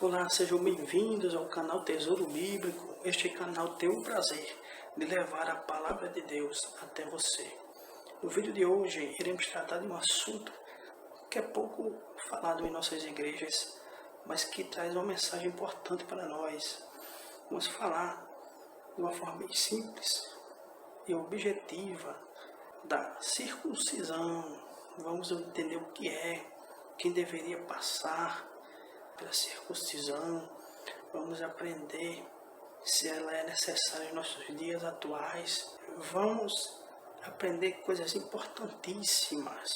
Olá, sejam bem-vindos ao canal Tesouro Bíblico. Este canal tem o prazer de levar a palavra de Deus até você. No vídeo de hoje, iremos tratar de um assunto que é pouco falado em nossas igrejas, mas que traz uma mensagem importante para nós. Vamos falar de uma forma bem simples e objetiva da circuncisão. Vamos entender o que é, quem deveria passar pela circuncisão. Vamos aprender se ela é necessária em nossos dias atuais. Vamos aprender coisas importantíssimas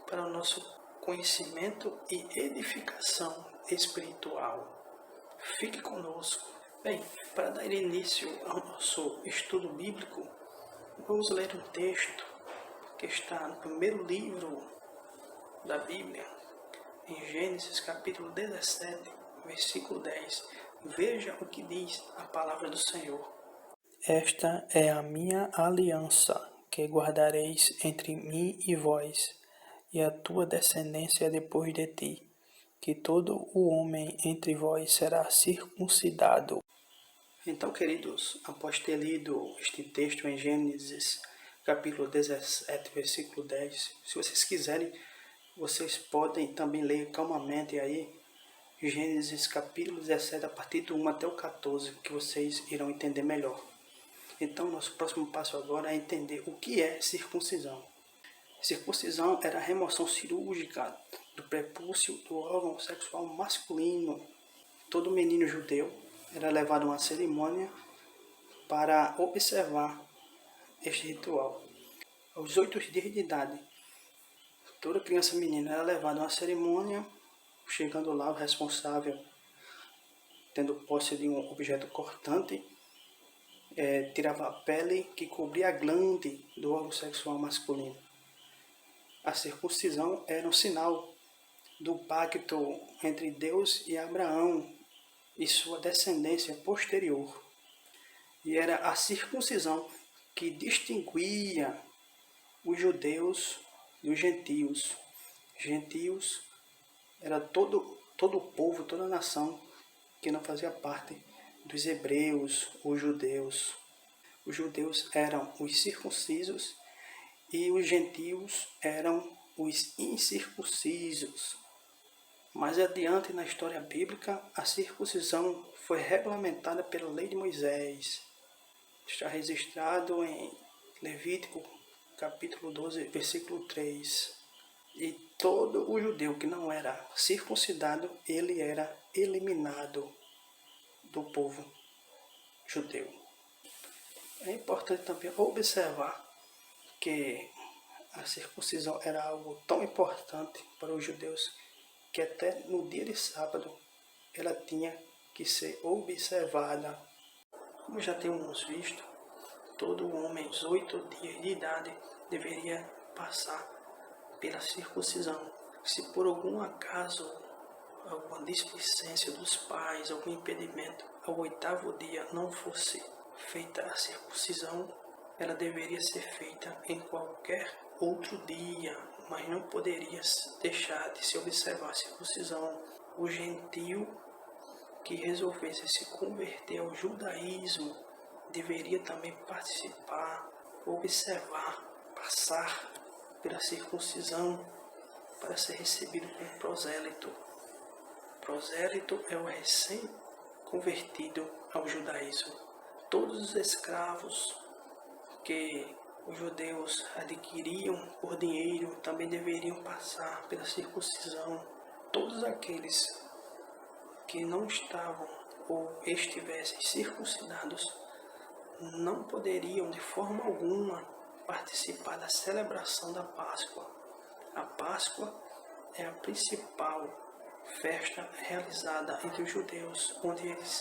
para o nosso conhecimento e edificação espiritual. Fique conosco. Bem, para dar início ao nosso estudo bíblico, vamos ler um texto que está no primeiro livro da Bíblia, em Gênesis capítulo 17, versículo 10. Veja o que diz a palavra do Senhor. Esta é a minha aliança, que guardareis entre mim e vós, e a tua descendência depois de ti, que todo o homem entre vós será circuncidado. Então, queridos, após ter lido este texto em Gênesis capítulo 17, versículo 10, se vocês quiserem, vocês podem também ler calmamente aí Gênesis capítulo 17, a partir do 1 até o 14, que vocês irão entender melhor. Então, nosso próximo passo agora é entender o que é circuncisão. Circuncisão era a remoção cirúrgica do prepúcio do órgão sexual masculino. Todo menino judeu era levado a uma cerimônia para observar este ritual. Aos 8 dias de idade, toda criança menina era levada a uma cerimônia. Chegando lá, o responsável, tendo posse de um objeto cortante, tirava a pele que cobria a glande do órgão sexual masculino. A circuncisão era um sinal do pacto entre Deus e Abraão e sua descendência posterior. E era a circuncisão que distinguia os judeus dos gentios. Gentios era todo o povo, toda a nação que não fazia parte dos hebreus, os judeus. Os judeus eram os circuncisos e os gentios eram os incircuncisos. Mais adiante na história bíblica, a circuncisão foi regulamentada pela lei de Moisés. Está registrado em Levítico capítulo 12, versículo 3. E todo o judeu que não era circuncidado, ele era eliminado do povo judeu. É importante também observar que a circuncisão era algo tão importante para os judeus que até no dia de sábado ela tinha que ser observada. Como já temos visto, todo homem de 8 dias de idade deveria passar pela circuncisão. Se por algum acaso, alguma displicência dos pais, algum impedimento, ao 8º dia não fosse feita a circuncisão, ela deveria ser feita em qualquer outro dia, mas não poderia deixar de se observar a circuncisão. O gentio que resolvesse se converter ao judaísmo deveria também participar, observar, passar pela circuncisão para ser recebido como prosélito. Prosélito é o recém-convertido ao judaísmo. Todos os escravos que os judeus adquiriam por dinheiro também deveriam passar pela circuncisão. Todos aqueles que não estavam ou estivessem circuncidados não poderiam de forma alguma participar da celebração da Páscoa. A Páscoa é a principal festa realizada entre os judeus, onde eles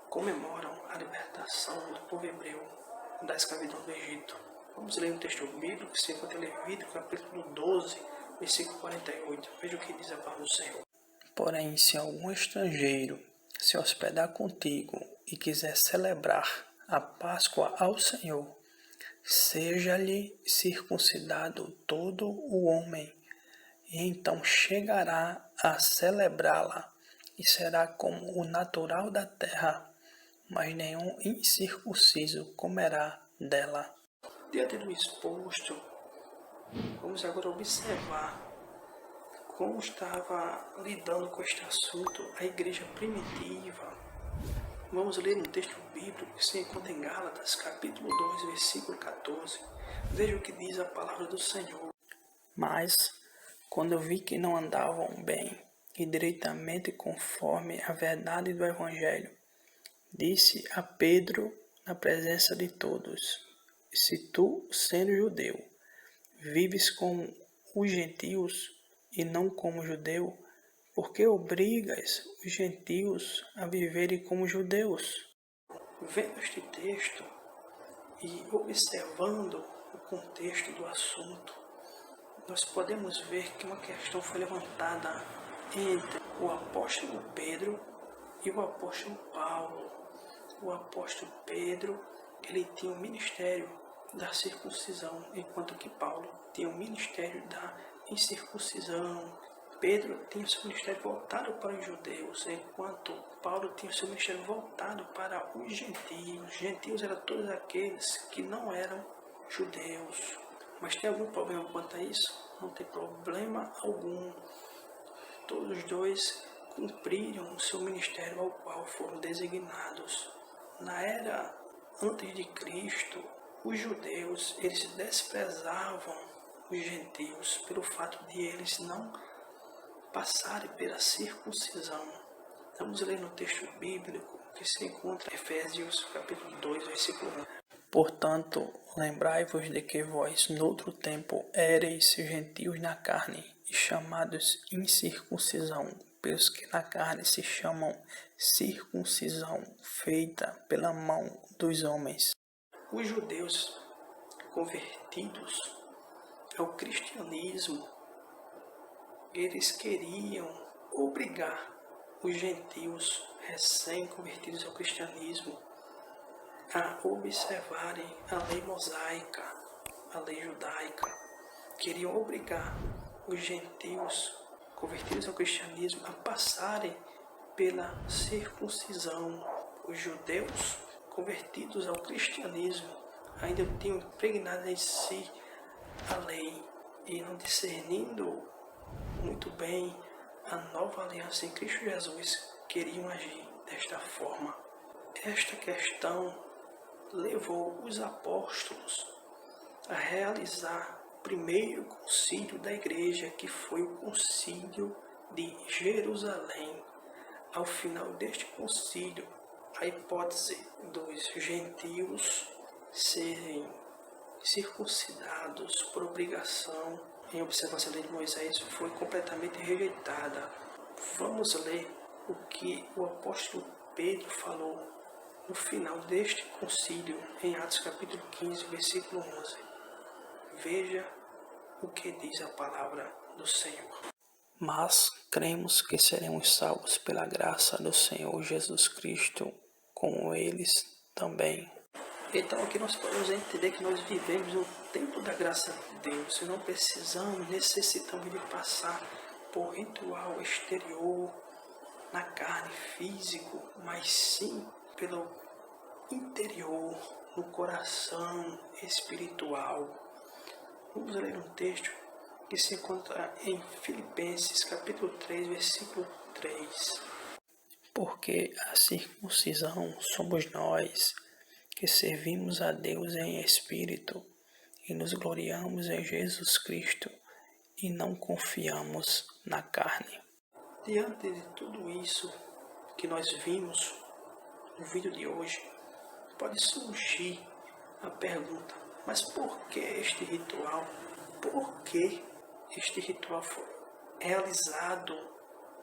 comemoram a libertação do povo hebreu da escravidão do Egito. Vamos ler um texto bíblico que se encontra em Levítico, capítulo 12, versículo 48. Veja o que diz a palavra do Senhor. Porém, se algum estrangeiro se hospedar contigo e quiser celebrar a Páscoa ao Senhor, seja-lhe circuncidado todo o homem, e então chegará a celebrá-la, e será como o natural da terra, mas nenhum incircunciso comerá dela. Diante do exposto, vamos agora observar como estava lidando com este assunto a igreja primitiva. Vamos ler um texto bíblico que se encontra em Gálatas, capítulo 2, versículo 14. Veja o que diz a palavra do Senhor. Mas, quando eu vi que não andavam bem e direitamente conforme a verdade do Evangelho, disse a Pedro na presença de todos: se tu, sendo judeu, vives como os gentios e não como judeu, por que obrigas os gentios a viverem como judeus? Vendo este texto e observando o contexto do assunto, nós podemos ver que uma questão foi levantada entre o apóstolo Pedro e o apóstolo Paulo. O apóstolo Pedro, ele tinha o ministério da circuncisão, enquanto que Paulo tinha o ministério da incircuncisão. Pedro tinha o seu ministério voltado para os judeus, enquanto Paulo tinha o seu ministério voltado para os gentios. Gentios eram todos aqueles que não eram judeus. Mas tem algum problema quanto a isso? Não tem problema algum. Todos os dois cumpriram o seu ministério ao qual foram designados. Na era antes de Cristo, os judeus, eles desprezavam os gentios pelo fato de eles não passarem pela circuncisão. Vamos ler no texto bíblico que se encontra em Efésios capítulo 2, versículo 1. Portanto, lembrai-vos de que vós, noutro tempo, éreis gentios na carne, e chamados incircuncisão, pelos que na carne se chamam circuncisão, feita pela mão dos homens. Os judeus convertidos ao cristianismo, eles queriam obrigar os gentios recém-convertidos ao cristianismo a observarem a lei mosaica, a lei judaica. Queriam obrigar os gentios convertidos ao cristianismo a passarem pela circuncisão. Os judeus convertidos ao cristianismo ainda tinham impregnado em si a lei e, não discernindo muito bem a nova aliança em Cristo Jesus, queriam agir desta forma. Esta questão levou os apóstolos a realizar o primeiro concílio da igreja, que foi o concílio de Jerusalém. Ao final deste concílio, a hipótese dos gentios serem circuncidados por obrigação em observância da lei de Moisés foi completamente rejeitada. Vamos ler o que o apóstolo Pedro falou no final deste concílio, em Atos capítulo 15, versículo 11. Veja o que diz a palavra do Senhor. Mas cremos que seremos salvos pela graça do Senhor Jesus Cristo, como eles também. Então aqui nós podemos entender que nós vivemos no tempo da graça de Deus e não necessitamos de passar por ritual exterior, na carne, físico, mas sim pelo interior, no coração espiritual. Vamos ler um texto que se encontra em Filipenses capítulo 3, versículo 3. Porque a circuncisão somos nós, que servimos a Deus em espírito e nos gloriamos em Jesus Cristo e não confiamos na carne. Diante de tudo isso que nós vimos no vídeo de hoje, pode surgir a pergunta: mas por que este ritual? Por que este ritual foi realizado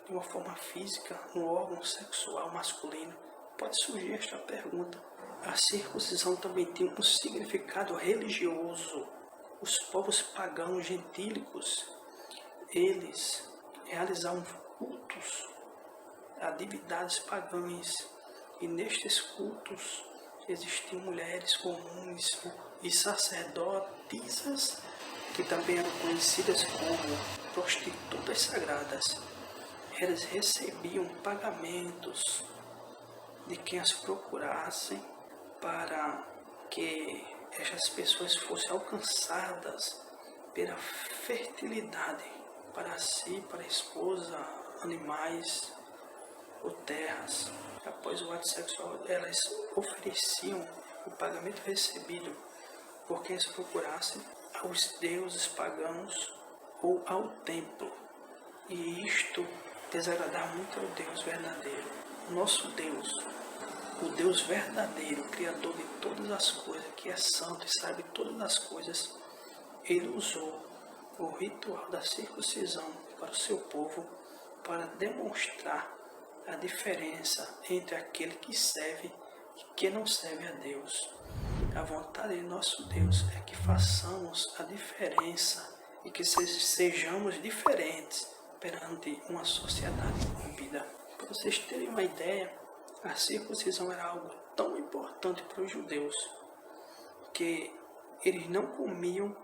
de uma forma física no órgão sexual masculino? Pode surgir esta pergunta. A circuncisão também tem um significado religioso. Os povos pagãos gentílicos, eles realizavam cultos a divindades pagãs, e nestes cultos existiam mulheres comuns e sacerdotisas, que também eram conhecidas como prostitutas sagradas. eles recebiam pagamentos de quem as procurassem para que estas pessoas fossem alcançadas pela fertilidade para si, para a esposa, animais ou terras. Após o ato sexual, elas ofereciam o pagamento recebido por quem as procurasse aos deuses pagãos ou ao templo. E isto desagradava muito ao Deus verdadeiro. Nosso Deus, o Deus verdadeiro, Criador de todas as coisas, que é santo e sabe todas as coisas, ele usou o ritual da circuncisão para o seu povo para demonstrar a diferença entre aquele que serve e que não serve a Deus. A vontade de nosso Deus é que façamos a diferença e que sejamos diferentes perante uma sociedade corrompida. Para vocês terem uma ideia, a circuncisão era algo tão importante para os judeus que eles não comiam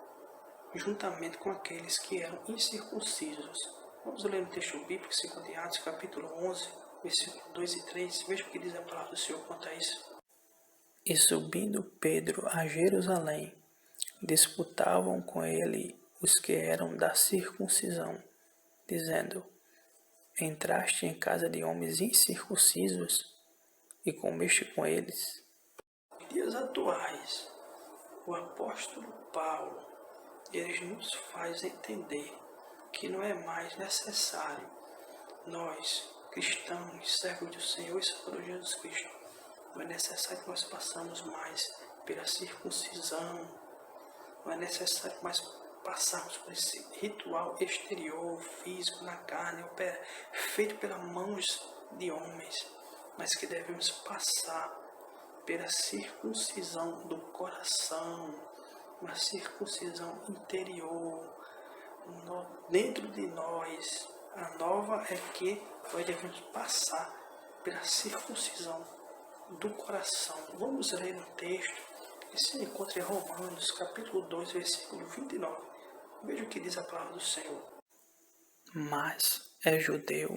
juntamente com aqueles que eram incircuncisos. Vamos ler no texto bíblico, 2 de Atos, capítulo 11, versículos 2 e 3. Veja o que diz a palavra do Senhor quanto a isso. E subindo Pedro a Jerusalém, disputavam com ele os que eram da circuncisão, dizendo: Entraste em casa de homens incircuncisos e comeste com eles? Nos dias atuais, o apóstolo Paulo, ele nos faz entender que não é mais necessário nós, cristãos, servos do Senhor e Salvador Jesus Cristo, não é necessário que nós passamos mais pela circuncisão, não é necessário mais passarmos por esse ritual exterior, físico, na carne, feito pelas mãos de homens, mas que devemos passar pela circuncisão do coração, uma circuncisão interior, dentro de nós. A nova é que nós devemos passar pela circuncisão do coração. Vamos ler no texto que se encontra em Romanos, capítulo 2, versículo 29. Veja o que diz a palavra do Senhor. Mas é judeu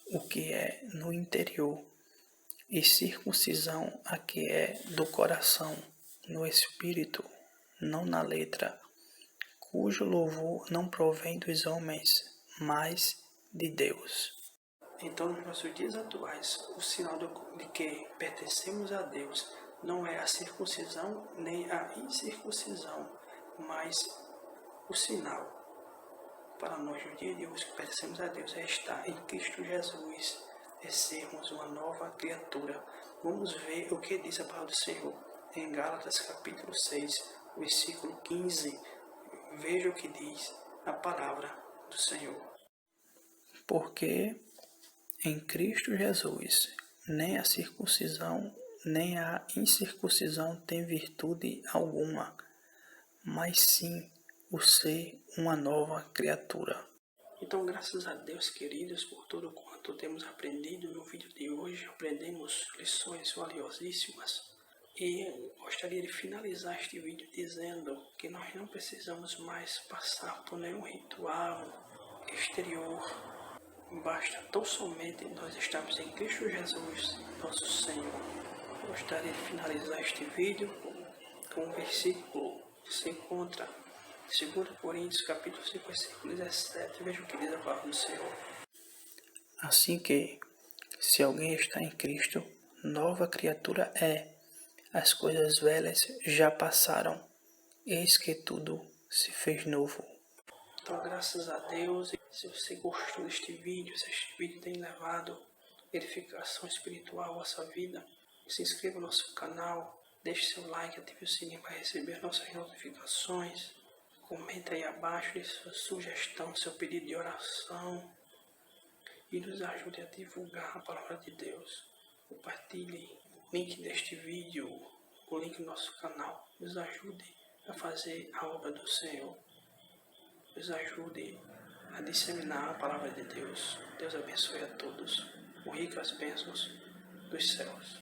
o que é no interior, e circuncisão a que é do coração, no espírito, não na letra, cujo louvor não provém dos homens, mas de Deus. Então, nos nossos dias atuais, o sinal de que pertencemos a Deus não é a circuncisão nem a incircuncisão, mas o sinal para nós no dia de hoje que pertencemos a Deus é estar em Cristo Jesus, é sermos uma nova criatura. Vamos ver o que diz a palavra do Senhor em Gálatas capítulo 6, versículo 15. Veja o que diz a palavra do Senhor. Porque em Cristo Jesus nem a circuncisão nem a incircuncisão tem virtude alguma, mas sim o ser uma nova criatura. Então, graças a Deus, queridos, por tudo quanto temos aprendido no vídeo de hoje, aprendemos lições valiosíssimas. E gostaria de finalizar este vídeo dizendo que nós não precisamos mais passar por nenhum ritual exterior. Basta tão somente nós estarmos em Cristo Jesus, nosso Senhor. Gostaria de finalizar este vídeo com um versículo que se encontra em 2 Coríntios, capítulo 5, versículo 17. Veja o que diz a palavra do Senhor. Assim que, se alguém está em Cristo, nova criatura é. As coisas velhas já passaram, eis que tudo se fez novo. Então, graças a Deus, se você gostou deste vídeo, se este vídeo tem levado edificação espiritual à sua vida, se inscreva no nosso canal, deixe seu like, ative o sininho para receber nossas notificações. Comenta aí abaixo de sua sugestão, seu pedido de oração e nos ajude a divulgar a palavra de Deus. Compartilhe o link deste vídeo, o link do nosso canal. Nos ajude a fazer a obra do Senhor. Nos ajude a disseminar a palavra de Deus. Deus abençoe a todos, com ricas bênçãos dos céus.